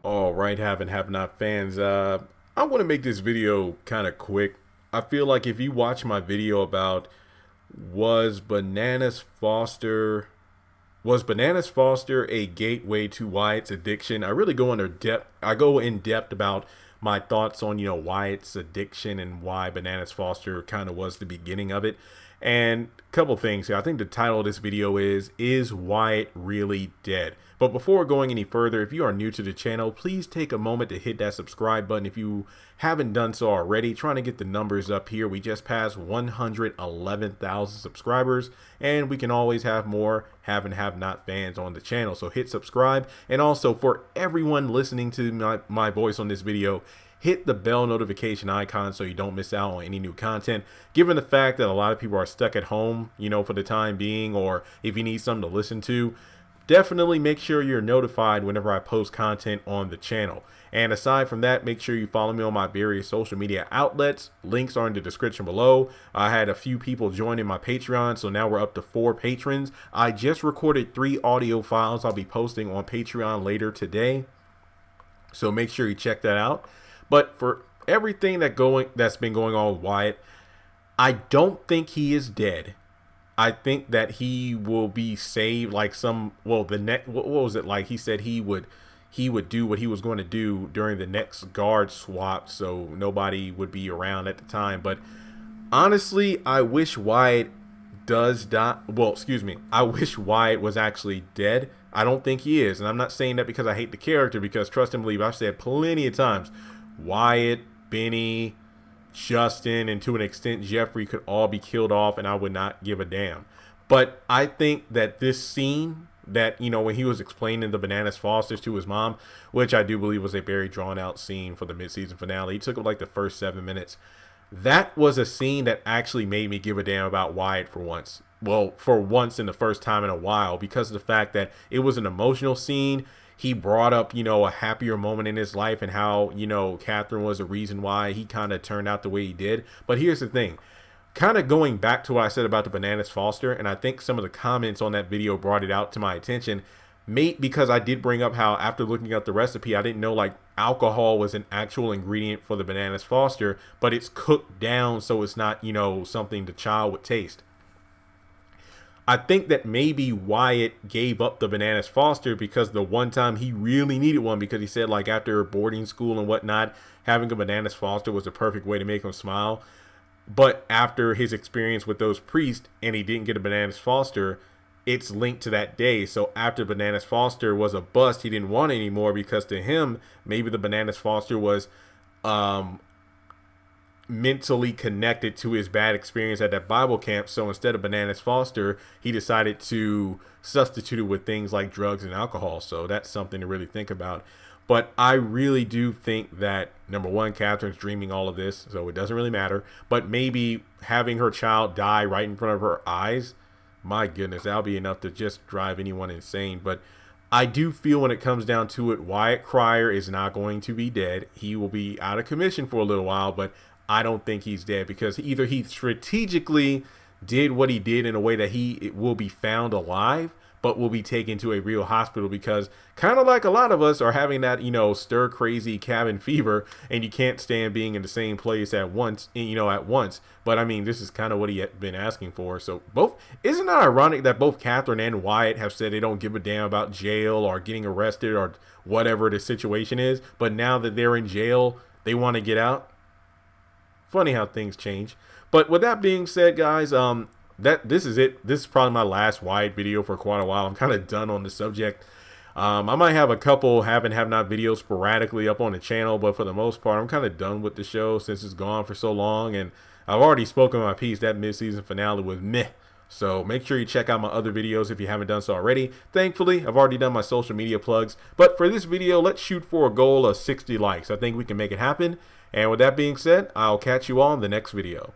All right, have and have not fans. I want to make this video kind of quick. I feel like if you watch my video about was Bananas Foster was Bananas Foster a gateway to Wyatt's addiction, I really go into depth. I go in depth about my thoughts on Wyatt's addiction and why Bananas Foster kind of was the beginning of it. And a couple things here. I think the title of this video is Wyatt really dead? But before going any further, if you are new to the channel, please take a moment to hit that subscribe button if you haven't done so already. Trying to get the numbers up here. We just passed 111,000 subscribers, and we can always have more have and have not fans on the channel. So hit subscribe. And also for everyone listening to my voice on this video, hit the bell notification icon so you don't miss out on any new content. Given the fact that a lot of people are stuck at home, for the time being, or if you need something to listen to, definitely make sure you're notified whenever I post content on the channel. And aside from that, make sure you follow me on my various social media outlets. Links are in the description below. I had a few people join in my Patreon, so now we're up to 4 patrons. I just recorded 3 audio files I'll be posting on Patreon later today, so make sure you check that out. But for everything that's been going on with Wyatt, I don't think he is dead. I think that he will be saved, like what was it, like he said he would do what he was going to do during the next guard swap, so nobody would be around at the time. But honestly, I wish Wyatt does die. Well, excuse me, I wish Wyatt was actually dead. I don't think he is, and I'm not saying that because I hate the character, because trust and believe, I've said plenty of times, Wyatt, Benny, Justin, and to an extent Jeffrey could all be killed off and I would not give a damn. But I think that this scene that, when he was explaining the Bananas Fosters to his mom, which I do believe was a very drawn out scene for the mid-season finale, he took up like the first 7 minutes. That was a scene that actually made me give a damn about Wyatt for once. Well, for once in the first time in a while, because of the fact that it was an emotional scene. He brought up, a happier moment in his life and how, Catherine was the reason why he kind of turned out the way he did. But here's the thing, kind of going back to what I said about the Bananas Foster, and I think some of the comments on that video brought it out to my attention, because I did bring up how after looking up the recipe, I didn't know like alcohol was an actual ingredient for the Bananas Foster, but it's cooked down so it's not, something the child would taste. I think that maybe Wyatt gave up the Bananas Foster because the one time he really needed one, because he said like after boarding school and whatnot, having a Bananas Foster was the perfect way to make him smile. But after his experience with those priests and he didn't get a Bananas Foster, it's linked to that day. So after Bananas Foster was a bust, he didn't want it anymore, because to him, maybe the Bananas Foster was mentally connected to his bad experience at that Bible camp. So instead of Bananas Foster, he decided to substitute it with things like drugs and alcohol. So that's something to really think about. But I really do think that, number one, Catherine's dreaming all of this, so it doesn't really matter. But maybe having her child die right in front of her eyes, my goodness, that'll be enough to just drive anyone insane. But I do feel when it comes down to it, Wyatt Cryer is not going to be dead. He will be out of commission for a little while, but I don't think he's dead, because either he strategically did what he did in a way that it will be found alive, but will be taken to a real hospital, because kind of like a lot of us are having that, stir crazy cabin fever, and you can't stand being in the same place at once, But I mean, this is kind of what he had been asking for. So isn't it ironic that both Catherine and Wyatt have said they don't give a damn about jail or getting arrested or whatever the situation is, but now that they're in jail, they want to get out? Funny how things change. But with that being said, guys, this is it. This is probably my last Wyatt video for quite a while. I'm kind of done on the subject. I might have a couple have and have not videos sporadically up on the channel, but for the most part, I'm kind of done with the show since it's gone for so long, and I've already spoken my piece. That mid-season finale was meh. So make sure you check out my other videos if you haven't done so already. Thankfully, I've already done my social media plugs, but for this video, let's shoot for a goal of 60 likes. I think we can make it happen. And with that being said, I'll catch you all in the next video.